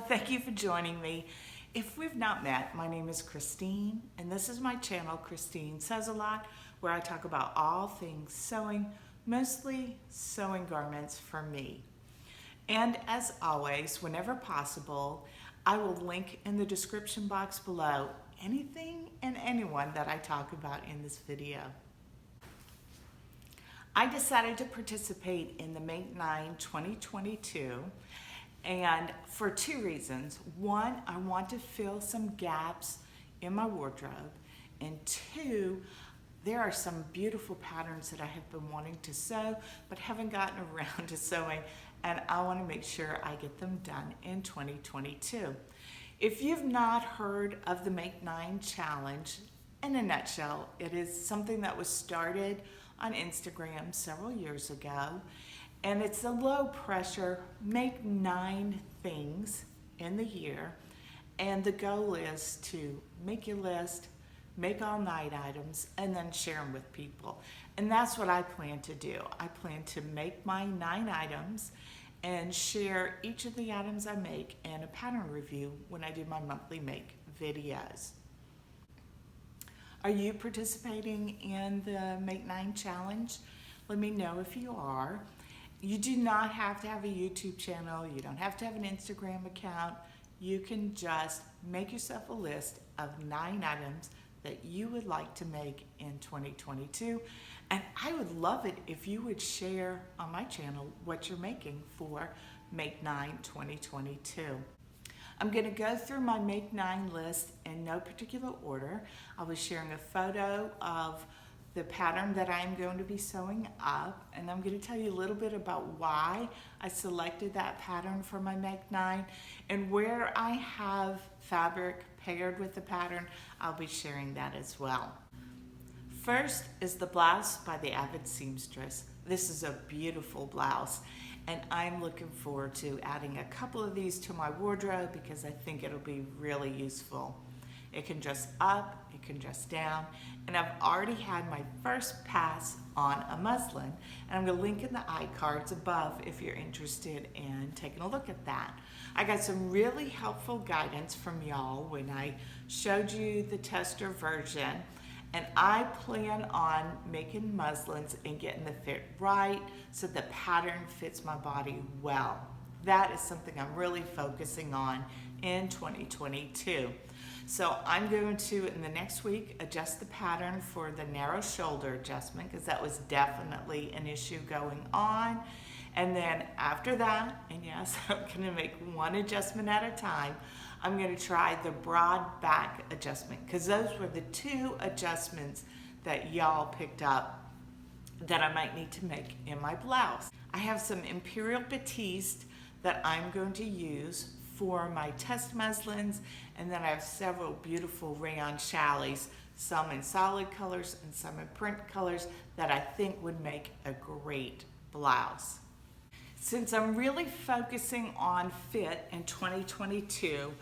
thank you for joining me. If we've not met, my name is Christine, and this is my channel, Christine Says a Lot, where I talk about all things sewing, mostly sewing garments for me. And as always, whenever possible, I will link in the description box below anything and anyone that I talk about in this video. I decided to participate in the Make 9 2022, and for two reasons. One, I want to fill some gaps in my wardrobe, and two, there are some beautiful patterns that I have been wanting to sew but haven't gotten around to sewing, and I want to make sure I get them done in 2022. If you've not heard of the Make 9 challenge, in a nutshell, it is something that was started on Instagram several years ago, and it's a low pressure, make 9 things in the year, and the goal is to make your list, make all 9 items, and then share them with people. And that's what I plan to do. I plan to make my 9 items and share each of the items I make in a pattern review when I do my monthly make videos. Are you participating in the Make 9 challenge? Let me know if you are. You do not have to have a YouTube channel. You don't have to have an Instagram account. You can just make yourself a list of 9 items that you would like to make in 2022. And I would love it if you would share on my channel what you're making for Make 9 2022. I'm going to go through my Make 9 list in no particular order. I'll be sharing a photo of the pattern that I'm going to be sewing up, and I'm going to tell you a little bit about why I selected that pattern for my Make 9, and where I have fabric paired with the pattern, I'll be sharing that as well. First is the blouse by the Avid Seamstress. This is a beautiful blouse, and I'm looking forward to adding a couple of these to my wardrobe because I think it'll be really useful. It can dress up, it can dress down, and I've already had my first pass on a muslin, and I'm going to link in the iCards above if you're interested in taking a look at that. I got some really helpful guidance from y'all when I showed you the tester version, and I plan on making muslins and getting the fit right so the pattern fits my body well. That is something I'm really focusing on in 2022. So I'm going to, in the next week, adjust the pattern for the narrow shoulder adjustment, because that was definitely an issue going on. And then after that, and yes, I'm going to make one adjustment at a time, I'm going to try the broad back adjustment, because those were the 2 adjustments that y'all picked up that I might need to make in my blouse. I have some Imperial Batiste that I'm going to use for my test muslins, and then I have several beautiful rayon chalets, some in solid colors and some in print colors, that I think would make a great blouse. Since I'm really focusing on fit in 2022,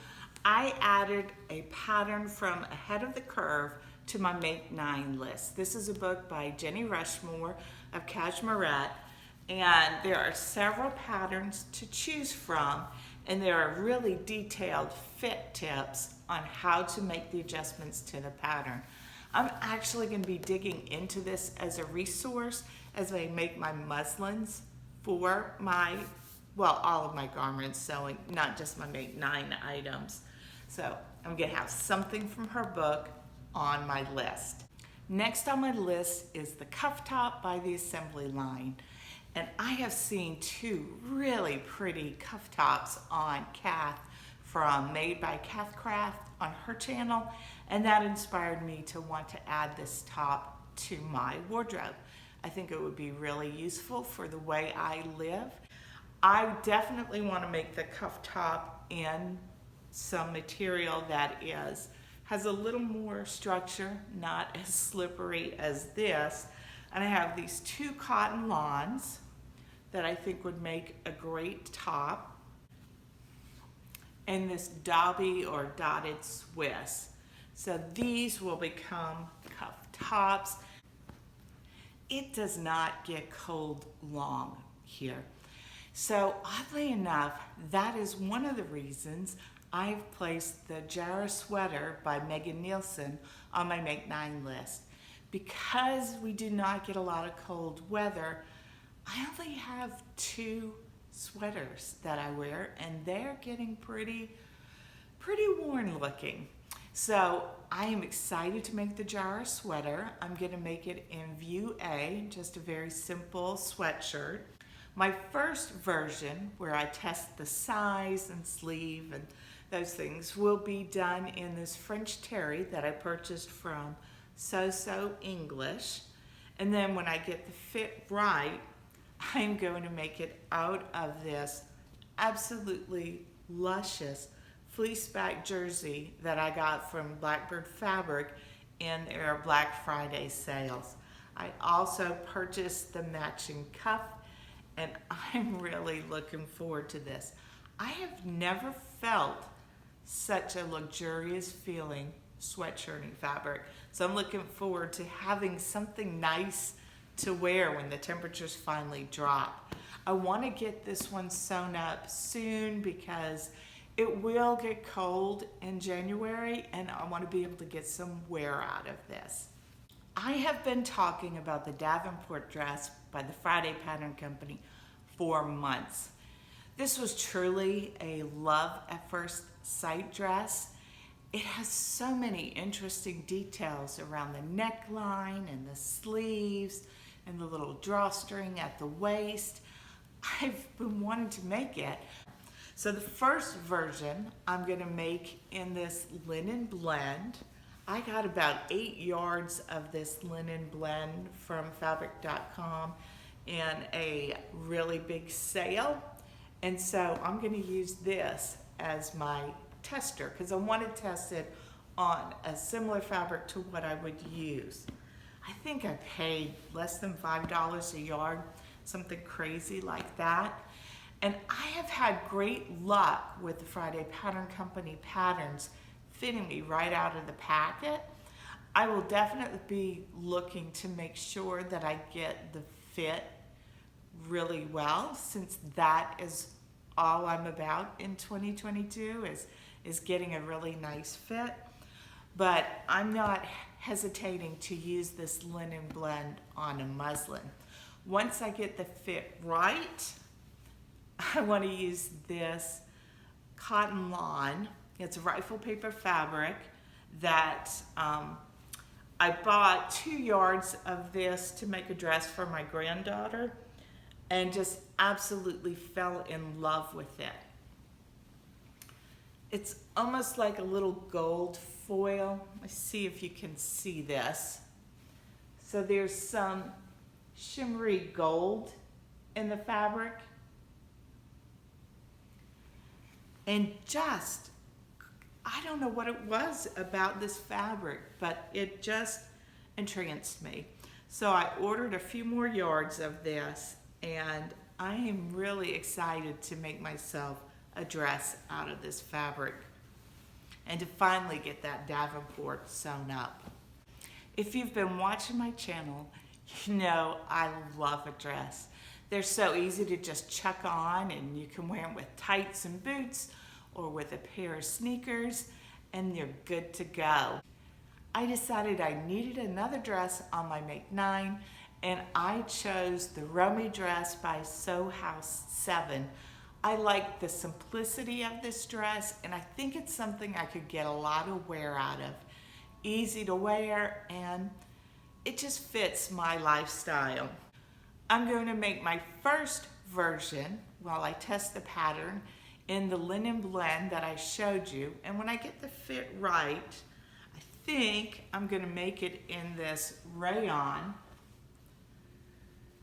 I added a pattern from Ahead of the Curve to my Make 9 list. This is a book by Jenny Rushmore of Cashmere, and there are several patterns to choose from, and there are really detailed fit tips on how to make the adjustments to the pattern. I'm actually going to be digging into this as a resource as I make my muslins for my, well, all of my garments sewing, not just my Make 9 items. So I'm going to have something from her book on my list. Next on my list is the cuff top by the Assembly line. And I have seen 2 really pretty cuff tops on Kath from Made by Kath Craft on her channel, and that inspired me to want to add this top to my wardrobe. I think it would be really useful for the way I live. I definitely want to make the cuff top in some material that has a little more structure, not as slippery as this. And I have these 2 cotton lawns that I think would make a great top, and this Dobby or dotted Swiss. So these will become cuff tops. It does not get cold long here. So oddly enough, that is one of the reasons I've placed the Jarrah sweater by Nielsen on my Make 9 list. Because we do not get a lot of cold weather, I only have 2 sweaters that I wear, and they're getting pretty worn looking. So I am excited to make the Jarrah sweater. I'm gonna make it in view A, just a very simple sweatshirt. My first version, where I test the size and sleeve and those things, will be done in this French terry that I purchased from So English. And then when I get the fit right, I'm going to make it out of this absolutely luscious fleece back jersey that I got from Blackbird Fabric in their Black Friday sales. I also purchased the matching cuff, and I'm really looking forward to this. I have never felt such a luxurious feeling sweatshirting fabric. So I'm looking forward to having something nice to wear when the temperatures finally drop. I want to get this one sewn up soon because it will get cold in January, and I want to be able to get some wear out of this. I have been talking about the Davenport dress by the Friday Pattern Company for months. This was truly a love at first sight dress. It has so many interesting details around the neckline and the sleeves and the little drawstring at the waist. I've been wanting to make it. So the first version I'm gonna make in this linen blend. I got about 8 yards of this linen blend from fabric.com in a really big sale. And so I'm gonna use this as my tester because I want to test it on a similar fabric to what I would use. I think I paid less than $5 a yard, something crazy like that. And I have had great luck with the Friday Pattern Company patterns fitting me right out of the packet. I will definitely be looking to make sure that I get the fit really well, since that is all I'm about in 2022 is getting a really nice fit. But I'm not hesitating to use this linen blend on a muslin. Once I get the fit right, I want to use this cotton lawn. It's rifle paper fabric that I bought 2 yards of this to make a dress for my granddaughter and just absolutely fell in love with it. It's almost like a little gold foil. Let's see if you can see this. So there's some shimmery gold in the fabric. And just, I don't know what it was about this fabric, but it just entranced me. So I ordered a few more yards of this, and I am really excited to make myself a dress out of this fabric and to finally get that Davenport sewn up. If you've been watching my channel, you know I love a dress. They're so easy to just chuck on, and you can wear them with tights and boots or with a pair of sneakers, and you're good to go. I decided I needed another dress on my Make 9, and I chose the Romey dress by Sew House 7. I like the simplicity of this dress, and I think it's something I could get a lot of wear out of. Easy to wear, and it just fits my lifestyle. I'm going to make my first version while I test the pattern in the linen blend that I showed you, and when I get the fit right, I think I'm going to make it in this rayon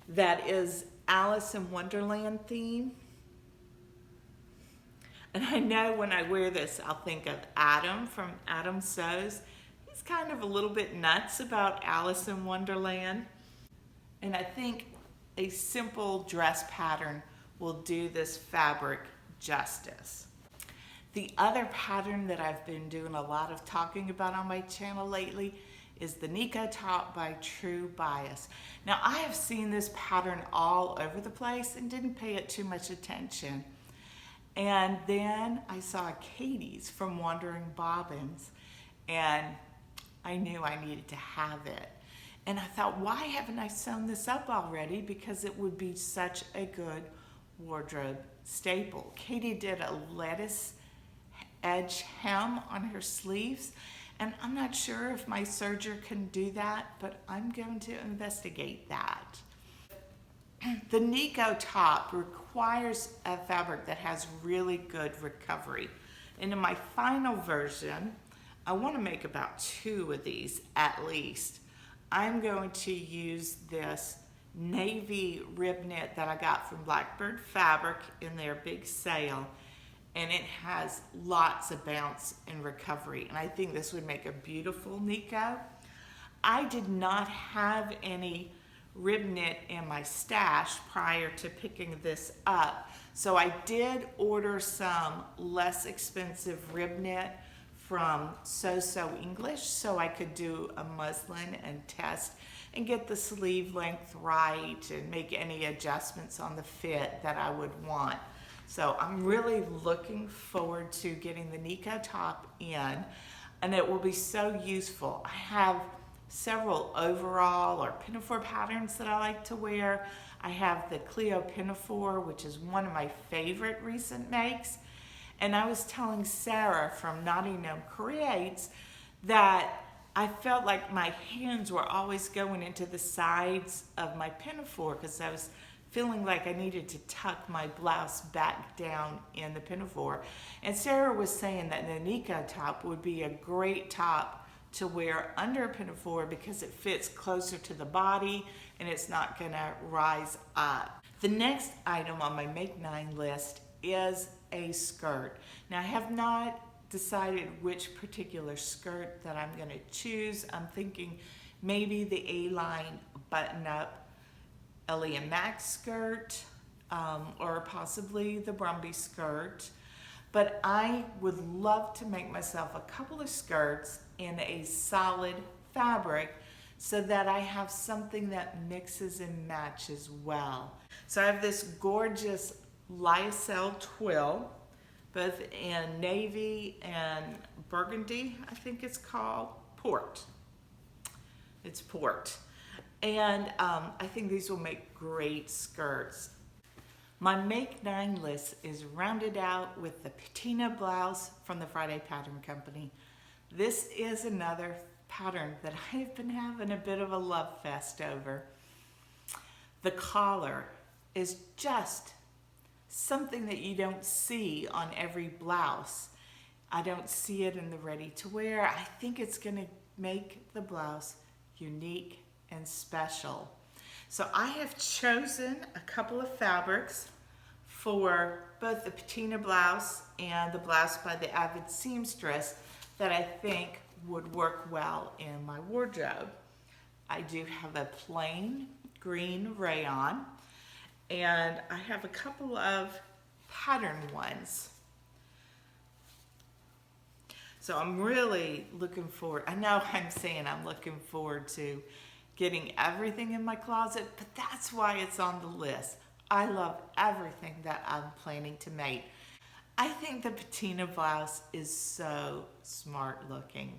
that is Alice in Wonderland theme. And I know when I wear this, I'll think of Adam from Adam Sews. He's kind of a little bit nuts about Alice in Wonderland. And I think a simple dress pattern will do this fabric justice. The other pattern that I've been doing a lot of talking about on my channel lately is the Nikko top by True Bias. Now I have seen this pattern all over the place and didn't pay it too much attention. And then I saw Katie's from Wandering Bobbins, and I knew I needed to have it. And I thought, why haven't I sewn this up already? Because it would be such a good wardrobe staple. Katie did a lettuce edge hem on her sleeves, and I'm not sure if my serger can do that, but I'm going to investigate that. The Nikko top requires a fabric that has really good recovery. And in my final version, I want to make about 2 of these at least. I'm going to use this navy rib knit that I got from Blackbird Fabric in their big sale, and it has lots of bounce and recovery, and I think this would make a beautiful Nikko. I did not have any rib knit in my stash prior to picking this up, so I did order some less expensive rib knit from So English so I could do a muslin and test and get the sleeve length right and make any adjustments on the fit that I would want. So I'm really looking forward to getting the Nikko top in, and it will be so useful. I have several overall or pinafore patterns that I like to wear. I have the Clio pinafore, which is one of my favorite recent makes. And I was telling Sarah from Naughty Gnome Creates that I felt like my hands were always going into the sides of my pinafore because I was feeling like I needed to tuck my blouse back down in the pinafore. And Sarah was saying that the Nikko top would be a great top to wear under a pinafore because it fits closer to the body and it's not gonna rise up. The next item on my Make 9 list is a skirt. Now I have not decided which particular skirt that I'm gonna choose. I'm thinking maybe the A-line button-up Ellie Max skirt, or possibly the Brumby skirt. But I would love to make myself a couple of skirts in a solid fabric so that I have something that mixes and matches well. So I have this gorgeous lyocell twill, both in navy and burgundy, I think it's called, port. It's port. And I think these will make great skirts. My Make 9 list is rounded out with the Patina blouse from the Friday Pattern Company. This is another pattern that I've been having a bit of a love fest over. The collar is just something that you don't see on every blouse. I don't see it in the ready to wear. I think it's gonna make the blouse unique and special. So I have chosen a couple of fabrics for both the Patina blouse and the blouse by the Avid Seamstress that I think would work well in my wardrobe. I do have a plain green rayon, and I have a couple of pattern ones. So I'm really looking forward, I know I'm saying I'm looking forward to getting everything in my closet, but that's why it's on the list. I love everything that I'm planning to make. I think the Patina blouse is so smart looking.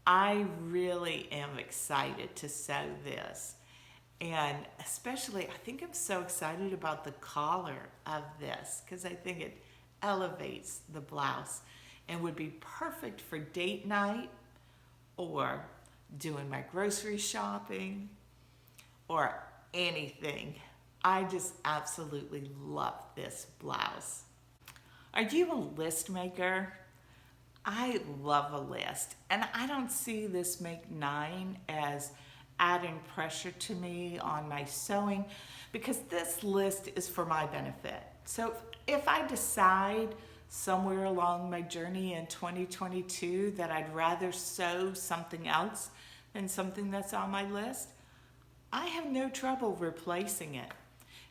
I really am excited to sew this. And especially, I think I'm so excited about the collar of this because I think it elevates the blouse and would be perfect for date night or doing my grocery shopping or anything. I just absolutely love this blouse. Are you a list maker? I love a list, and I don't see this Make 9 as adding pressure to me on my sewing because this list is for my benefit. So if I decide somewhere along my journey in 2022 that I'd rather sew something else than something that's on my list, I have no trouble replacing it.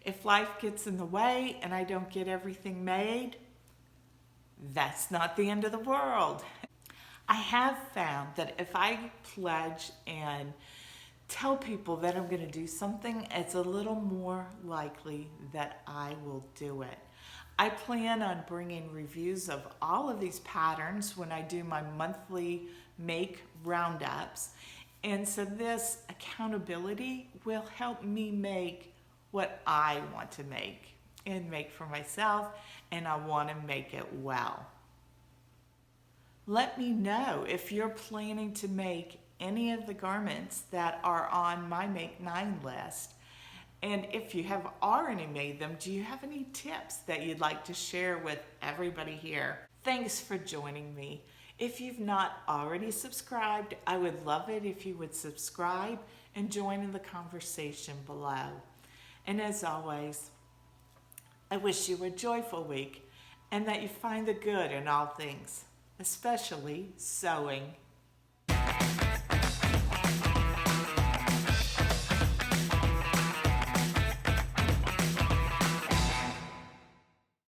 If life gets in the way and I don't get everything made, that's not the end of the world. I have found that if I pledge and tell people that I'm going to do something, it's a little more likely that I will do it. I plan on bringing reviews of all of these patterns when I do my monthly make roundups. And so this accountability will help me make what I want to make and make for myself, and I want to make it well. Let me know if you're planning to make any of the garments that are on my Make 9 list. And if you have already made them, do you have any tips that you'd like to share with everybody here? Thanks for joining me. If you've not already subscribed, I would love it if you would subscribe and join in the conversation below. And as always, I wish you a joyful week and that you find the good in all things, especially sewing.